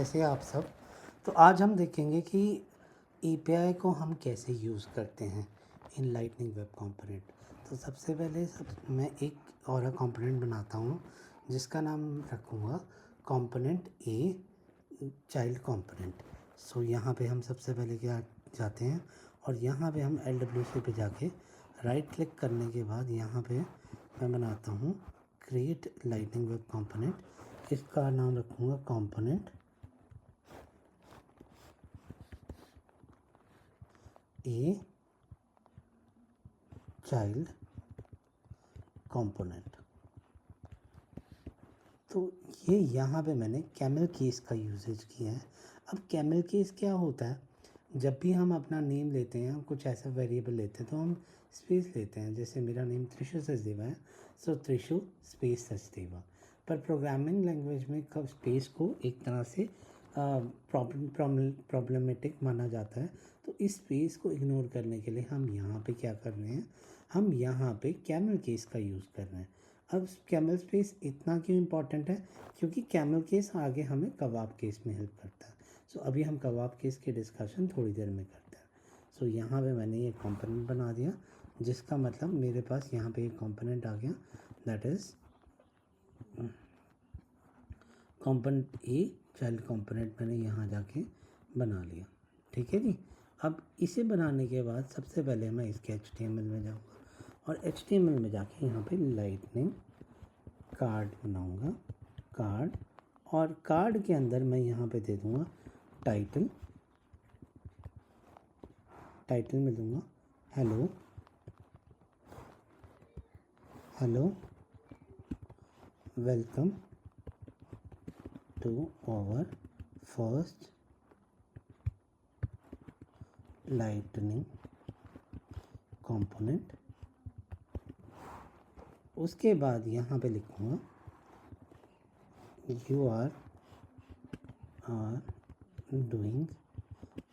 कैसे आप सब। तो आज हम देखेंगे कि एपीआई को हम कैसे यूज़ करते हैं इन लाइटनिंग वेब कंपोनेंट। तो सबसे पहले मैं एक और कंपोनेंट बनाता हूँ जिसका नाम रखूँगा कंपोनेंट ए चाइल्ड कंपोनेंट। सो यहाँ पे हम सबसे पहले क्या जाते हैं और यहाँ पे हम LWC पे जाके राइट क्लिक करने के बाद यहाँ पे मैं बनाता हूँ क्रिएट लाइटनिंग वेब कंपोनेंट। इसका नाम रखूँगा कंपोनेंट ए चाइल्ड कंपोनेंट। तो ये यहाँ पे मैंने कैमल केस का यूजेज किया है। अब कैमल केस क्या होता है, जब भी हम अपना नेम लेते हैं, हम कुछ ऐसा वेरिएबल लेते हैं तो हम स्पेस लेते हैं। जैसे मेरा नेम त्रिशु सचदेवा है, सो त्रिशु स्पेस सचदेवा। पर प्रोग्रामिंग लैंग्वेज में कब स्पेस को एक तरह से प्रॉब्लमेटिक माना जाता है। तो इस स्पेस को इग्नोर करने के लिए हम यहाँ पे क्या कर रहे हैं, हम यहाँ पे कैमल केस का यूज़ कर रहे हैं। अब कैमल स्पेस इतना क्यों इम्पॉर्टेंट है, क्योंकि कैमल केस आगे हमें कबाब केस में हेल्प करता है। सो अभी हम कबाब केस की डिस्कशन थोड़ी देर में करते हैं। सो यहाँ पे मैंने ये कंपोनेंट बना दिया, जिसका मतलब मेरे पास यहाँ पे एक कंपोनेंट आ गया, that is component a child component. मैंने यहाँ जाके बना लिया, ठीक है जी। अब इसे बनाने के बाद सबसे पहले मैं इसके HTML में जाऊँगा और HTML में जाके यहाँ पे लाइटनिंग कार्ड बनाऊँगा, कार्ड। और कार्ड के अंदर मैं यहाँ पे दे दूँगा टाइटल, टाइटल में दूँगा hello hello welcome to our first lightning component. उसके बाद यहाँ पे लिखूँगा यू आर डूइंग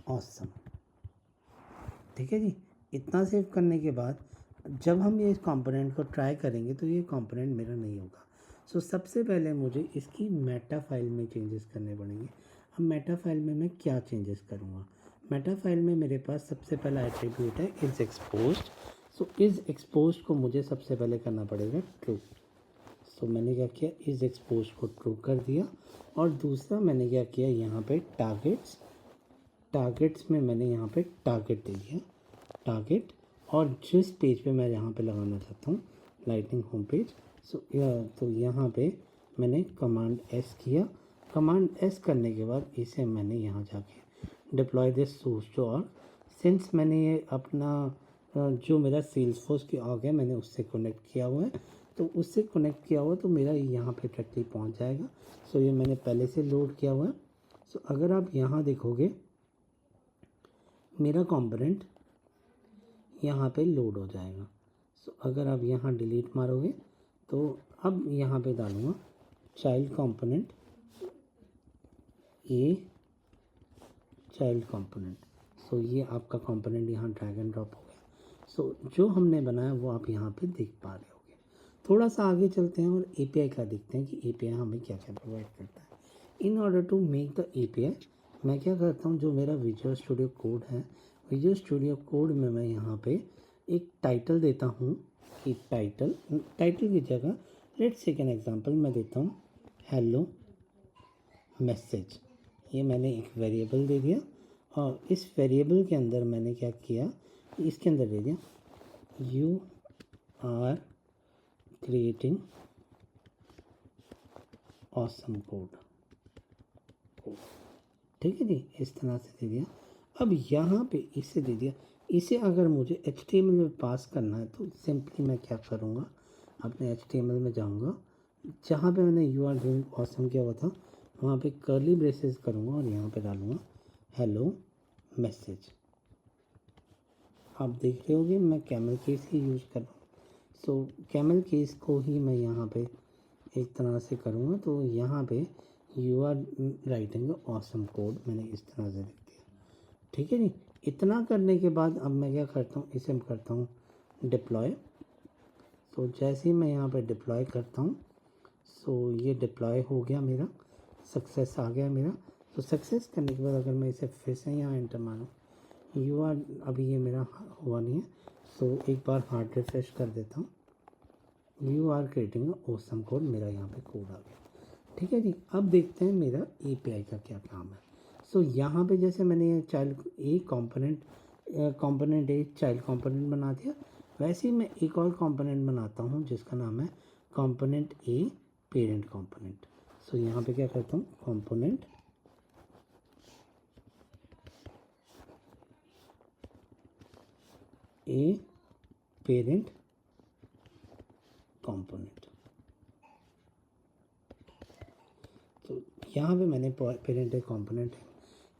ऑसम, ठीक है जी। इतना सेव करने के बाद जब हम ये इस कंपोनेंट को ट्राई करेंगे तो ये कंपोनेंट मेरा नहीं होगा। सो सबसे पहले मुझे इसकी मेटा फाइल में चेंजेस करने पड़ेंगे। अब मेटा फाइल में मैं क्या चेंजेस करूँगा, मेटा फाइल में मेरे पास सबसे पहला एट्रीब्यूट है is exposed. So is exposed को मुझे सबसे पहले करना पड़ेगा ट्रू। सो मैंने क्या किया, इज़ एक्सपोज्ड को ट्रू कर दिया। और दूसरा मैंने क्या किया, यहाँ पे टारगेट्स, टारगेट्स में मैंने यहाँ पे टारगेट दे दिया, टारगेट। और जिस पेज पे मैं यहाँ पे लगाना चाहता हूँ लाइटनिंग होम पेज, तो यहाँ पे मैंने कमांड S किया। कमांड S करने के बाद इसे मैंने यहाँ जाके डिप्लॉय दिस सोर्स टू और सिंस मैंने ये अपना जो मेरा सेल्सफोर्स की ऑर्ग है मैंने उससे कनेक्ट किया हुआ है, तो उससे कनेक्ट किया हुआ तो मेरा यहाँ पे डायरेक्टली पहुँच जाएगा। सो ये मैंने पहले से लोड किया हुआ है। सो अगर आप यहाँ देखोगे मेरा कंपोनेंट यहाँ पे लोड हो जाएगा। सो अगर आप यहाँ डिलीट मारोगे तो अब यहाँ पे डालूँगा child component a child component. So ये आपका कंपोनेंट यहाँ ड्रैग एंड ड्रॉप हो गया। सो जो हमने बनाया वो आप यहाँ पे देख पा रहे होगे। थोड़ा सा आगे चलते हैं और API का देखते हैं कि API हमें क्या क्या प्रोवाइड करता है। In order to make the API मैं क्या करता हूँ, जो मेरा विजुअल स्टूडियो कोड है, विजुअल स्टूडियो कोड में मैं यहाँ पे एक टाइटल देता हूँ कि टाइटल की जगह लेट्स टेक एन एग्जांपल मैं देता हूँ हेलो मैसेज। ये मैंने एक वेरिएबल दे दिया और इस वेरिएबल के अंदर मैंने क्या किया, इसके अंदर दे दिया you are creating awesome code, ठीक है जी। इस तरह से दे दिया। अब यहाँ पे इसे दे दिया। इसे अगर मुझे HTML में पास करना है तो सिंपली मैं क्या करूँगा, अपने HTML में जाऊँगा, जहाँ पे मैंने यू आर डूइंग ऑसम किया हुआ था वहाँ पे कर्ली ब्रेसेस करूँगा और यहाँ पे डालूँगा हेलो मैसेज। आप देख रहे होगे मैं कैमल केस ही यूज़ कर रहा हूँ। सो कैमल केस को ही मैं यहाँ पे एक तरह से करूँगा। तो यहाँ पे you are writing awesome code मैंने इस तरह से लिख दिया, ठीक है जी। इतना करने के बाद अब मैं क्या करता हूँ, इसे करता हूँ डिप्लॉय। तो जैसे ही मैं यहाँ पे डिप्लॉय करता हूँ, सो ये डिप्लॉय हो गया मेरा, सक्सेस आ गया मेरा। तो सक्सेस करने के बाद अगर मैं इसे फिर से यहाँ एंटर मारूँ, यू आर, अभी ये मेरा हुआ नहीं है, सो एक बार हार्ड रिफ्रेश कर देता हूँ, you are creating awesome code, मेरा यहाँ पे कोड आ गया। ठीक है जी, अब देखते हैं मेरा API का क्या काम है। सो यहाँ पे जैसे मैंने ये child a component a child component बना दिया, वैसे ही मैं एक और कंपोनेंट बनाता हूँ जिसका नाम है कंपोनेंट ए पेरेंट कंपोनेंट। सो यहाँ पे क्या करता हूँ, कंपोनेंट ए पेरेंट कंपोनेंट। तो यहाँ पे मैंने पेरेंट एक कंपोनेंट है,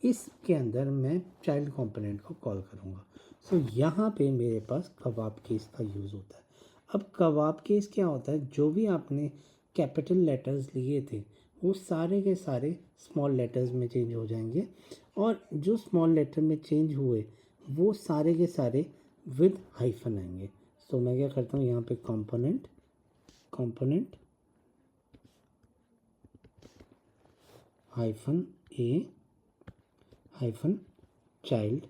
इसके अंदर मैं चाइल्ड कंपोनेंट को कॉल करूँगा। सो यहाँ पे मेरे पास कबाब केस का यूज़ होता है। अब कबाब केस क्या होता है, जो भी आपने कैपिटल लेटर्स लिए थे वो सारे के सारे स्मॉल लेटर्स में चेंज हो जाएंगे, और जो स्मॉल लेटर में चेंज हुए वो सारे के सारे विद हाइफन आएंगे। सो मैं क्या करता हूँ, यहाँ पे कंपोनेंट हाइफन ए हाइफन चाइल्ड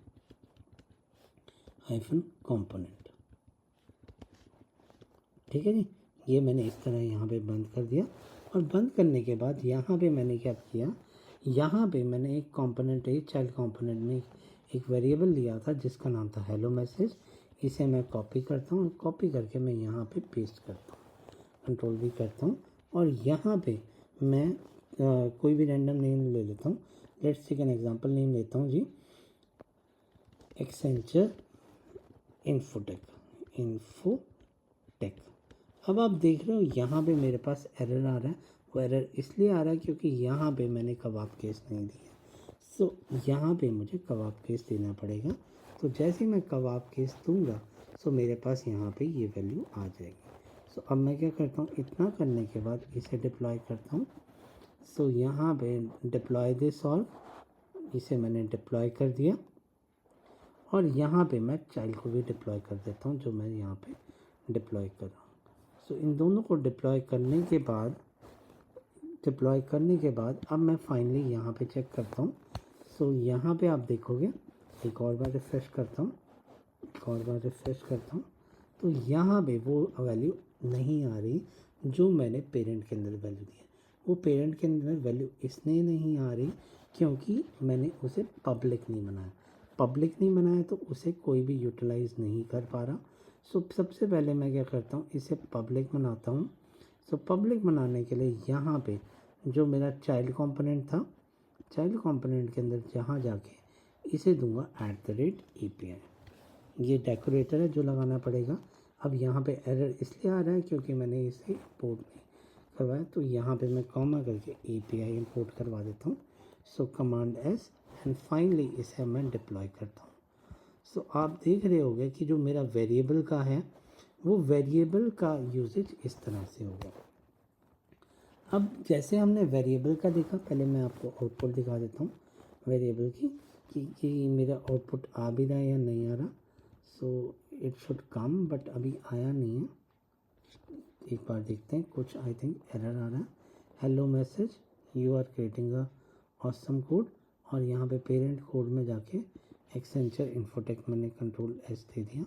हाइफन कंपोनेंट। ठीक है जी, ये मैंने इस तरह यहाँ पे बंद कर दिया। और बंद करने के बाद यहाँ पे मैंने क्या किया, यहाँ पे मैंने एक कंपोनेंट एक चाइल्ड कंपोनेंट में एक वेरिएबल लिया था जिसका नाम था हेलो मैसेज। इसे मैं कॉपी करता हूँ, कॉपी करके मैं यहाँ पे पेस्ट करता हूँ, कंट्रोल भी करता हूँ, और यहाँ पे मैं कोई भी रैंडम नेम ले लेता हूँ। Let's take an example name लेता हूँ जी, एक्सेंचर इन्फोटेक। अब आप देख रहे हो यहाँ पे मेरे पास एरर आ रहा है। वो एरर इसलिए आ रहा है क्योंकि यहाँ पे मैंने कबाब केस नहीं दिया। सो यहाँ पे मुझे कबाब केस देना पड़ेगा। तो जैसे ही मैं कबाब केस दूंगा, सो मेरे पास यहाँ पे ये वैल्यू आ जाएगी। सो अब मैं क्या करता हूँ, इतना करने के बाद इसे डिप्लॉय करता हूँ। सो यहाँ पे डिप्लॉय दिस ऑल, इसे मैंने डिप्लॉय कर दिया, और यहाँ पे मैं चाइल्ड को भी डिप्लॉय कर देता हूँ जो मैं यहाँ पे डिप्लॉय कर रहा हूँ। सो इन दोनों को डिप्लॉय करने के बाद अब मैं फाइनली यहाँ पे चेक करता हूँ। सो यहाँ पे आप देखोगे, एक और बार रिफ्रेश करता हूँ, तो यहाँ पे वो वैल्यू नहीं आ रही जो मैंने पेरेंट के अंदर वैल्यू दी है। वो पेरेंट के अंदर वैल्यू इसलिए नहीं आ रही क्योंकि मैंने उसे पब्लिक नहीं बनाया तो उसे कोई भी यूटिलाइज़ नहीं कर पा रहा। सो सबसे पहले मैं क्या करता हूँ, इसे पब्लिक बनाता हूँ। सो पब्लिक बनाने के लिए यहाँ पे जो मेरा चाइल्ड कंपोनेंट था, चाइल्ड कंपोनेंट के अंदर जहाँ जाके इसे दूंगा @API। ये डेकोरेटर है जो लगाना पड़ेगा। अब यहाँ पे एरर इसलिए आ रहा है क्योंकि मैंने इसे इंपोर्ट नहीं करवाया, तो यहाँ पे मैं कॉमा करके API इंपोर्ट करवा देता हूँ। सो कमांड S एंड फाइनली इसे मैं डिप्लॉय करता हूँ। सो आप देख रहे होंगे कि जो मेरा वेरिएबल का है वो वेरिएबल का यूजेज इस तरह से होगा। अब जैसे हमने वेरिएबल का देखा, पहले मैं आपको आउटपुट दिखा देता हूँ वेरिएबल की कि मेरा आउटपुट आ भी रहा है या नहीं आ रहा। सो इट शुड कम, बट अभी आया नहीं है। एक बार देखते हैं, कुछ आई थिंक एरर आ रहा है। Hello message, you are creating a awesome code, और यहाँ पे पेरेंट कोड में जाके एक्सेंचर इन्फोटेक मैंने कंट्रोल S दे दिया।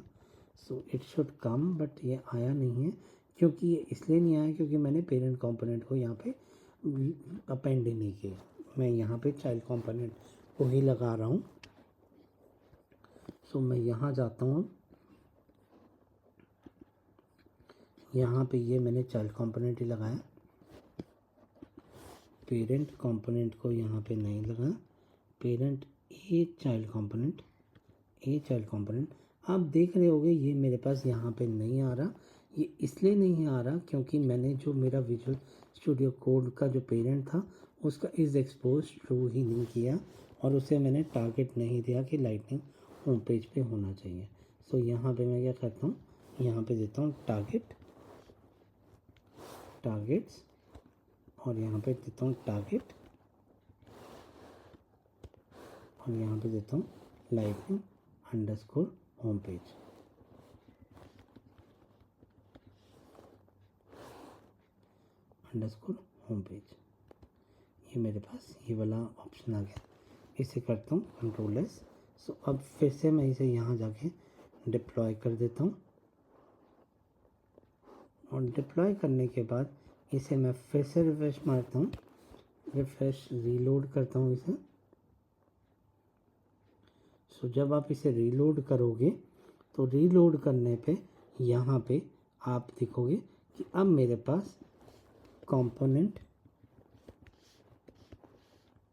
So it should come, but ये आया नहीं है क्योंकि ये इसलिए नहीं आया क्योंकि मैंने पेरेंट कंपोनेंट को यहाँ पे अपेंड ही नहीं किया। मैं यहाँ पे चाइल्ड कंपोनेंट को ही लगा रहा हूँ। सो मैं यहाँ जाता हूँ, यहाँ पे ये मैंने चाइल्ड कंपोनेंट ही लगाया, पेरेंट कंपोनेंट को यहाँ पे नहीं लगाया। पेरेंट ए चाइल्ड कंपोनेंट आप देख रहे होगे ये मेरे पास यहाँ पे नहीं आ रहा। ये इसलिए नहीं आ रहा क्योंकि मैंने जो मेरा विजुअल स्टूडियो कोड का जो पेरेंट था उसका इज एक्सपोज ट्रू ही नहीं किया, और उसे मैंने टारगेट नहीं दिया कि लाइटनिंग होम पेज पे होना चाहिए। सो यहाँ पे मैं क्या करता हूँ, यहाँ पे देता हूँ टारगेट्स, और यहाँ पे देता हूँ टारगेट, और यहाँ पे देता हूँ लाइटनिंग अंडरस्कोर होम पेज। ये मेरे पास ये वाला ऑप्शन आ गया। इसे करता हूँ कंट्रोल एस। सो अब फिर से मैं इसे यहाँ जाके डिप्लॉय कर देता हूँ, और डिप्लॉय करने के बाद इसे मैं फिर से रिफ्रेश मारता हूँ, रिफ्रेश रीलोड करता हूँ इसे। सो जब आप इसे रीलोड करोगे तो रीलोड करने पे यहाँ पे आप देखोगे कि अब मेरे पास कंपोनेंट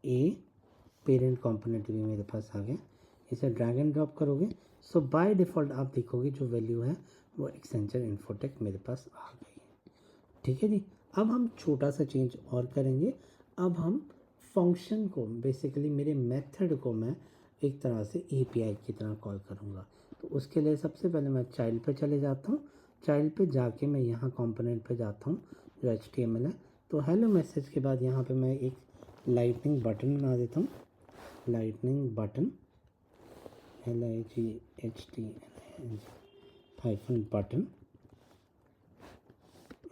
ए पेरेंट कंपोनेंट भी मेरे पास आ गया। इसे ड्रैग एंड ड्रॉप करोगे सो बाय डिफ़ॉल्ट आप देखोगे जो वैल्यू है वो एक्सेंचर इन्फोटेक मेरे पास आ गई है। ठीक है जी। अब हम छोटा सा चेंज और करेंगे। अब हम फंक्शन को बेसिकली मेरे मेथड को मैं एक तरह से एपीआई की तरह कॉल करूँगा। तो उसके लिए सबसे पहले मैं चाइल्ड पे चले जाता हूँ। चाइल्ड पे जाके मैं यहाँ कंपोनेंट पे जाता हूँ जो HTML है। तो हेलो मैसेज के बाद यहाँ पे मैं एक लाइटनिंग बटन बना देता हूँ। Lightning button LIGHT hyphen button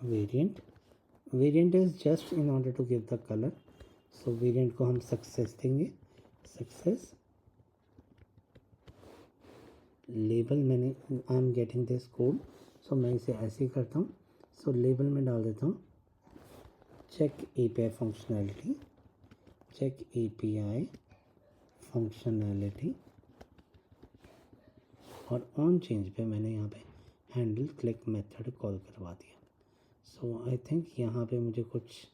variant. Variant is just in order to give the colour. So variant को हम सक्सेस देंगे। सक्सेस लेबल मैंने I am getting this code, so मैं इसे ऐसे ही करता हूँ। सो लेबल में डाल देता हूँ check API functionality, check API functionality, और ऑन चेंज पे मैंने यहाँ पे हैंडल क्लिक मेथड कॉल करवा दिया। सो आई थिंक यहाँ पे मुझे कुछ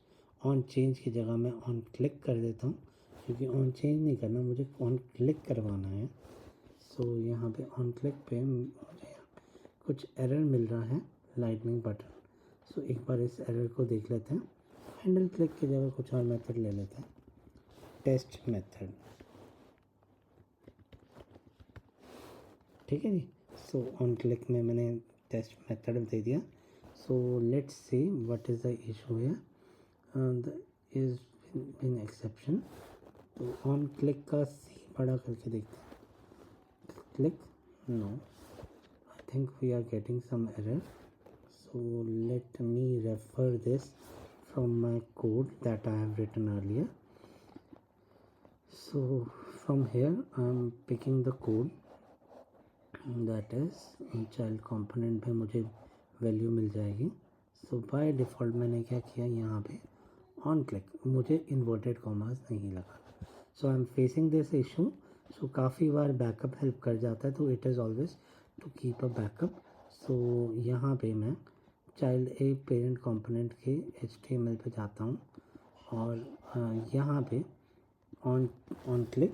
ऑन चेंज की जगह मैं ऑन क्लिक कर देता हूँ, क्योंकि ऑन चेंज नहीं करना, मुझे ऑन क्लिक करवाना है। सो यहाँ पे ऑन क्लिक पे मुझे कुछ एरर मिल रहा है लाइटनिंग बटन। सो एक बार इस एरर को देख लेते हैं। हैंडल क्लिक की जगह कुछ और मेथड ले लेते हैं, टेस्ट मेथड। ठीक है जी। सो ऑन क्लिक में मैंने टेस्ट मेथड दे दिया। So let's see what is the issue here, the is in exception. तो ऑन क्लिक का सी बड़ा करके देखते हैं। Click no, I think we are getting some error. So let me refer this from my code that I have written earlier. So from here I am picking the code that is child component पे मुझे value मिल जाएगी। सो by default मैंने क्या किया, यहाँ पे on click मुझे inverted commas नहीं लगा। So I am facing this issue. So काफ़ी बार बैकअप हेल्प कर जाता है, तो it is always to keep a backup. So यहाँ पे मैं चाइल्ड ए पेरेंट कंपोनेंट के HTML पे जाता हूँ, और यहाँ पे ऑन क्लिक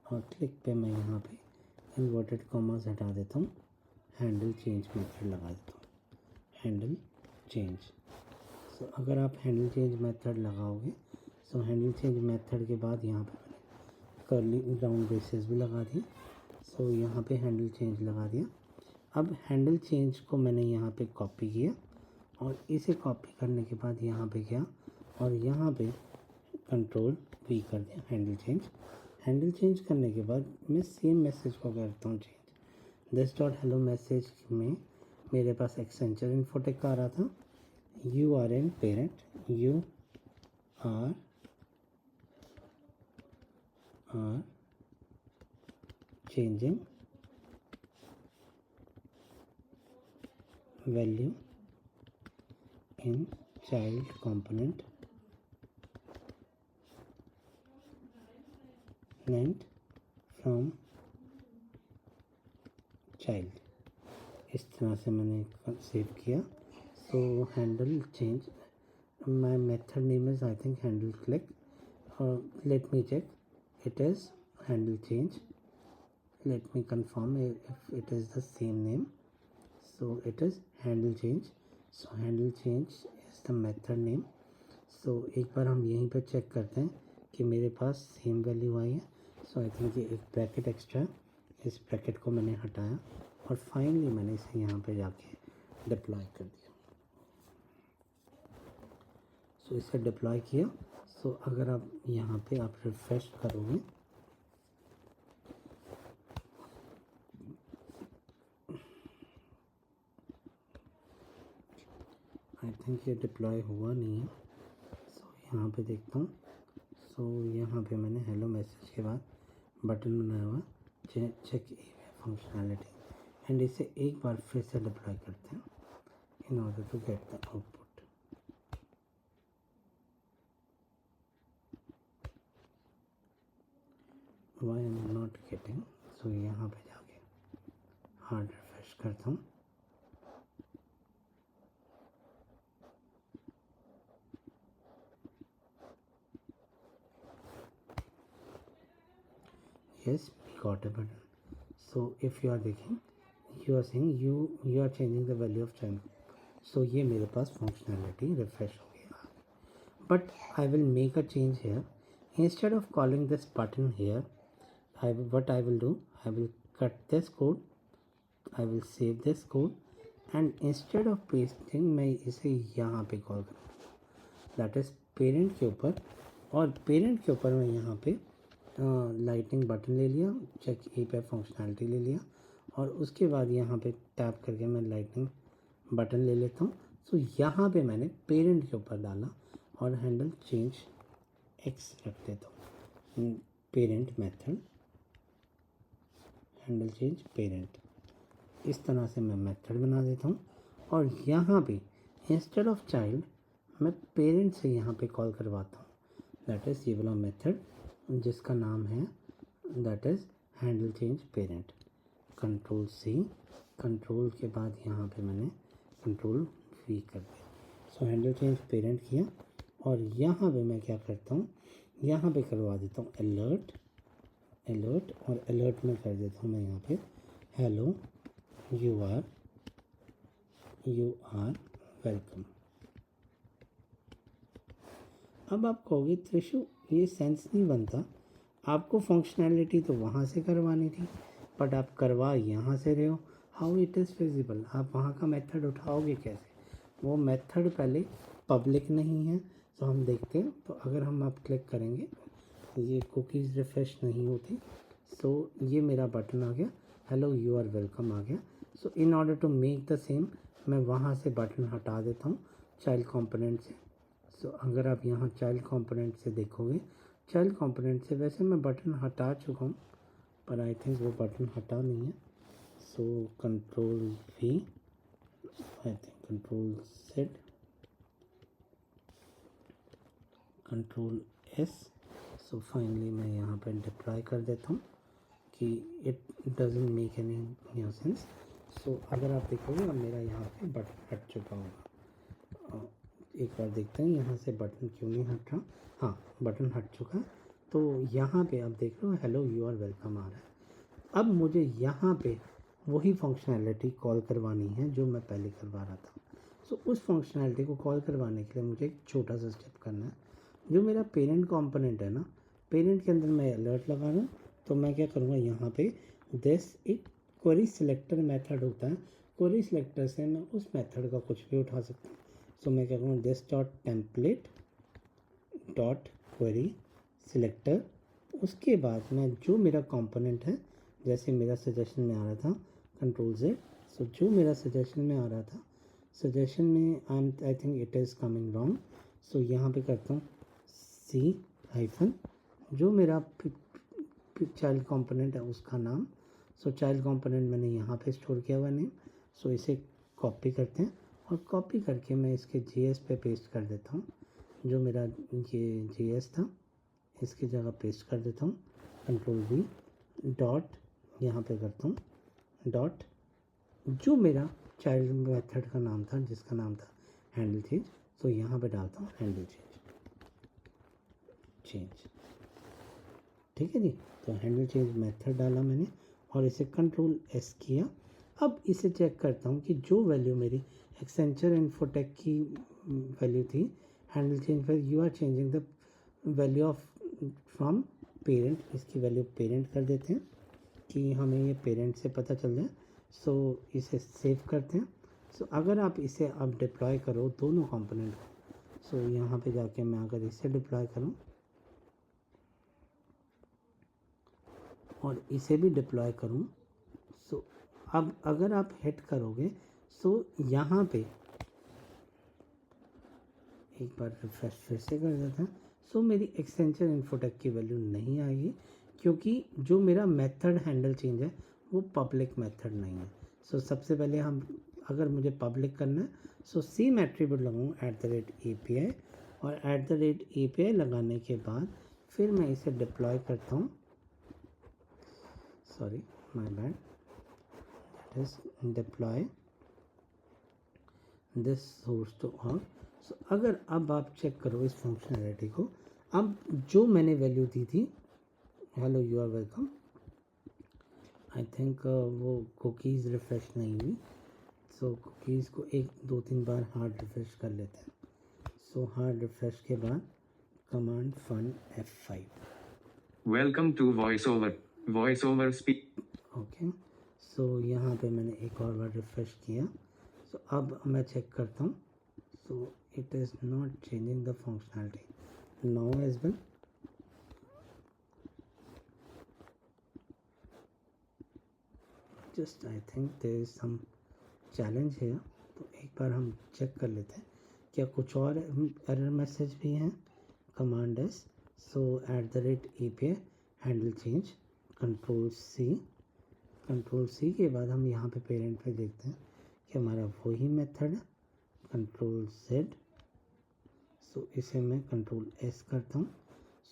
और क्लिक पे मैं यहाँ पे इन्वर्टेड कॉमास हटा देता हूँ, हैंडल चेंज मेथड लगा देता हूँ, हैंडल चेंज। सो अगर आप हैंडल चेंज मेथड लगाओगे, सो हैंडल चेंज मेथड के बाद यहाँ पे मैंने कर्ली ग्राउंड ब्रेसेस भी लगा दिए। सो यहाँ पे हैंडल चेंज लगा दिया। अब हैंडल चेंज को मैंने यहाँ पे कॉपी किया, और इसे कॉपी करने के बाद यहाँ पे गया और यहाँ पे कंट्रोल V कर दिया हैंडल चेंज। हैंडल चेंज करने के बाद मैं सेम मैसेज को करता हूँ change. This dot hello message में मेरे पास एक्सेंचर इन्फोटेक का आ रहा था। You are an parent, you are changing value in child component named from child। इस तरह से मैंने सेव किया। So handle change, my method name is I think handle click, और let me check, it is handle change. let me confirm if it is the same name. So it is handle change. So handle change is the method name. So एक बार हम यहीं पर check करते हैं कि मेरे पास same value आई है। सो I think ये एक ब्रैकेट एक्स्ट्रा, इस ब्रैकेट को मैंने हटाया, और फाइनली मैंने इसे यहाँ पे जाके डिप्लॉय कर दिया। सो इसे डिप्लॉय किया। सो अगर आप यहाँ पे आप रिफ्रेश करोगे, आई थिंक ये डिप्लॉय हुआ नहीं है। यहाँ पे देखता हूँ। सो यहाँ पे मैंने हेलो मैसेज के बाद बटन बनाया हुआ चेक फंक्शनैलिटी, एंड इसे एक बार फिर से डिप्लॉय करते हैं in order to get the output. Why am not getting, so यहाँ पे जाके हार्ड रिफ्रेश करता हूँ। yes, we got a button. So if you are देखिए, you are saying you are changing the value of child, so ये मेरे पास functionality refresh हो गया। But I will make a change here. Instead of calling this button here, what I will do, I will cut this code, I will save this code, and instead of pasting मैं इसे यहाँ पे call करूँगा, that is parent के ऊपर, और parent के ऊपर मैं यहाँ पे लाइटिंग बटन ले लिया, चेक API फंक्शनैलिटी ले लिया, और उसके बाद यहाँ पे टैप करके मैं लाइटिंग बटन ले लेता हूँ। सो यहाँ पे मैंने पेरेंट के ऊपर डाला और हैंडल चेंज एक्स रख देता हूँ। Parent method handle change parent, इस तरह से मैं मेथड बना देता हूँ। और यहाँ पे इंस्टेड ऑफ चाइल्ड मैं पेरेंट से यहाँ पे कॉल करवाता हूँ, दैट इज़ ये वाला मेथड जिसका नाम है that is handle change parent. Control C, control के बाद यहाँ पे मैंने कंट्रोल V कर दिया। सो हैंडल चेंज पेरेंट किया, और यहाँ पे मैं क्या करता हूँ, यहाँ पे करवा देता हूँ अलर्ट, और अलर्ट में कर देता हूँ मैं यहाँ पे हेलो यू आर वेलकम। अब आप कहोगे त्रिशु ये सेंस नहीं बनता, आपको फंक्शनैलिटी तो वहाँ से करवानी थी बट आप करवा यहाँ से रहे हो, हाउ इट इज़ फिजिबल, आप वहाँ का मेथड उठाओगे कैसे? वो मेथड पहले पब्लिक नहीं है। तो हम देखते हैं, तो अगर हम आप क्लिक करेंगे ये कुकीज़ रिफ्रेश नहीं होती। सो ये मेरा बटन आ गया, हेलो यू आर वेलकम आ गया। So in order to make the same मैं वहाँ से बटन हटा देता हूँ चाइल्ड कंपोनेंट से। सो अगर आप यहाँ चाइल्ड कंपोनेंट से देखोगे, चाइल्ड कंपोनेंट से वैसे मैं बटन हटा चुका हूँ पर आई थिंक वो बटन हटा नहीं है। So control V, I think control Z, control S। So finally मैं यहाँ पे डिप्लॉय कर देता हूँ कि it doesn't make any sense. So अगर आप देखोगे अब मेरा यहाँ पे बटन हट चुका होगा। एक बार देखते हैं यहाँ से बटन क्यों नहीं हट रहा। हाँ, बटन हट चुका है। तो यहाँ पे आप देख रहे हो हेलो यू आर वेलकम आ रहा है। अब मुझे यहाँ पे वही फंक्शनैलिटी कॉल करवानी है जो मैं पहले करवा रहा था। सो उस फंक्शनैलिटी को कॉल करवाने के लिए मुझे एक छोटा सा स्टेप करना है। जो मेरा पेरेंट कंपोनेंट है ना, पेरेंट के अंदर मैं अलर्ट लगा रहा हूँ, तो मैं क्या करूँगा यहाँ पे दिस एक क्वेरी सिलेक्टर मेथड होता है, क्वेरी सिलेक्टर से मैं उस मेथड का कुछ भी उठा सकता हूँ। सो मैं क्या करूँगा this dot template dot query selector, उसके बाद मैं जो मेरा कंपोनेंट है, जैसे मेरा सजेशन में आ रहा था कंट्रोल Z, सो जो मेरा सजेशन में आ रहा था, सजेशन में I think it is coming wrong. So यहाँ पे करता हूँ C- जो मेरा चाइल्ड कंपोनेंट है उसका नाम। सो चाइल्ड कंपोनेंट मैंने यहाँ पे स्टोर किया हुआ नेम। सो इसे कॉपी करते हैं और कॉपी करके मैं इसके JS पे पेस्ट कर देता हूँ। जो मेरा ये JS था इसकी जगह पेस्ट कर देता हूँ। कंट्रोल V डॉट यहाँ पे करता हूँ डॉट जो मेरा चाइल्ड मेथड का नाम था जिसका नाम था हैंडल चेंज। तो यहाँ पे डालता हूँ हैंडल चेंज। ठीक है जी। तो हैंडल चेंज मेथड डाला मैंने और इसे कंट्रोल S किया। अब इसे चेक करता हूँ कि जो वैल्यू मेरी एक्सेंचर इन्फोटेक की वैल्यू थी हैंडल चेंज पर, you are changing the value of from parent, इसकी वैल्यू पेरेंट कर देते हैं कि हमें ये पेरेंट से पता चल जाए। सो इसे सेव करते हैं। सो अगर आप इसे अब डिप्लॉय करो दोनों कंपोनेंट को, सो यहाँ पे जाके मैं अगर इसे डिप्लॉय करूँ और इसे भी डिप्लॉय करूँ, सो अब अगर आप हिट करोगे, सो यहाँ पे एक बार रिफ्रेश फिर से कर देते हैं। सो मेरी एक्सटेंशन इन्फोटेक की वैल्यू नहीं आएगी क्योंकि जो मेरा मेथड हैंडल चेंज है वो पब्लिक मेथड नहीं है। सो सबसे पहले हम अगर मुझे पब्लिक करना है सो सेम एट्रीब्यूट लगाऊँ @API और @API लगाने के बाद फिर मैं इसे डिप्लॉय करता हूँ। Sorry my bad, that is deploy this source to all. So अगर अब आप चेक करो इस फंक्शनैलिटी को, अब जो मैंने वैल्यू दी थी hello you are welcome, I think वो कुकीज़ रिफ़्रेश नहीं हुई। सो कुकीज़ को 1-2-3 बार हार्ड रिफ़्रेश कर लेते हैं। सो हार्ड रिफ़्रेश के बाद command fn F5। Welcome to voice over speak. Okay, so यहाँ पे मैंने एक और बार रिफ़्रेश किया। सो अब मैं चेक करता हूँ। So it is not changing the functionality now as well. Just I think there is some challenge है, तो एक बार हम चेक कर लेते हैं क्या कुछ और एरर मैसेज भी हैं। Command S, so @API handle change control C के बाद हम यहाँ पे पेरेंट पे देखते हैं कि हमारा वही मेथड है कंट्रोल Z। सो इसे मैं कंट्रोल S करता हूँ।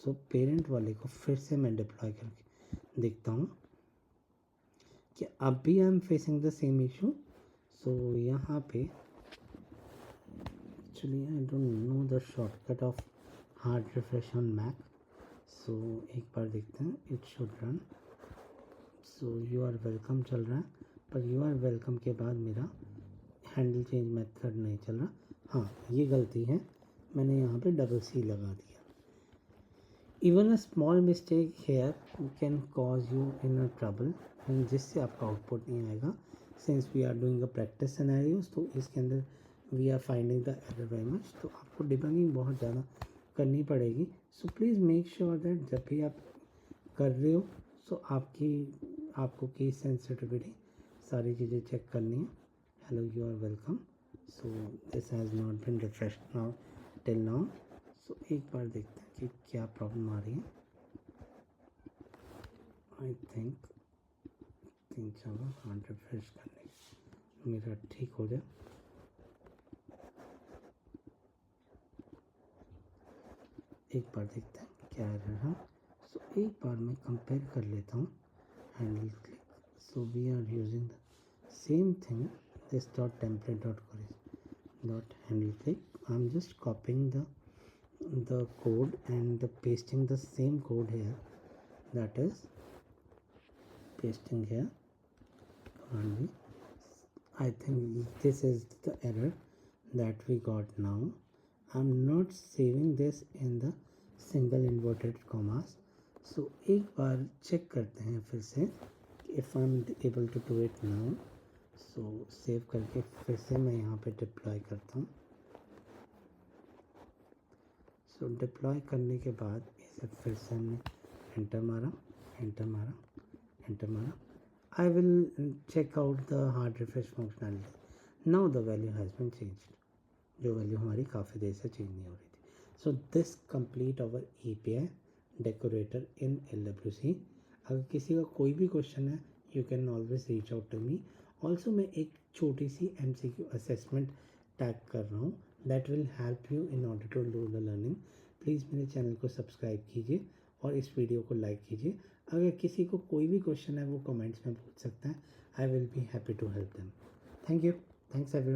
सो पेरेंट वाले को फिर से मैं डिप्लॉय करके देखता हूँ कि अब भी I am facing the same issue. So यहाँ पे actually I don't know the shortcut of hard refresh on Mac. So एक बार देखते हैं, it should run. So you are welcome चल रहा है, पर यू आर वेलकम के बाद मेरा हैंडल चेंज मेथड नहीं चल रहा। हाँ, ये गलती है, मैंने यहाँ पे $C लगा दिया। Even a small mistake here can cause you in a trouble, जिससे आपका आउटपुट नहीं आएगा। Since we are doing a practice scenarios, तो इसके अंदर we are finding the error very much, तो आपको डिबगिंग बहुत ज़्यादा करनी पड़ेगी। So please make sure that जब भी आप कर रहे हो सो आपको केस सेंसिटिविटी सारी चीज़ें चेक करनी है। Hello you are welcome. So this has not been refreshed now till now. So एक बार देखते हैं कि क्या प्रॉब्लम आ रही है। I think 3-4 bar hard refresh करने मेरा ठीक हो जाए। एक बार देखते हैं क्या एरर है। सो एक बार मैं कंपेयर कर लेता हूँ handle click. So we are using the same thing, this dot template dot queries dot handle click. I'm just copying the code and pasting the same code here, that is pasting here. And I think this is the error that we got now. I'm not saving this in the single inverted commas. So एक बार check करते हैं फिर से if I'm able to do it now. So save करके फिर से मैं यहाँ पे डिप्लॉय करता हूँ। सो डिप्लॉय करने के बाद इसे फिर से हमने एंटर मारा, I will check out the hard refresh functionality. Now the value has been changed, जो वैल्यू हमारी काफ़ी देर से चेंज नहीं हो रही थी। So this complete our API decorator in LWC। अगर किसी का कोई भी क्वेश्चन है you can always reach out to me. Also मैं एक छोटी सी MCQ असेसमेंट टैग कर रहा हूँ that will help you in order to do the learning. Please मेरे चैनल को सब्सक्राइब कीजिए और इस वीडियो को लाइक कीजिए। अगर किसी को कोई भी क्वेश्चन है वो कमेंट्स में पूछ सकता है, I will be happy to help them. Thank you, thanks everyone.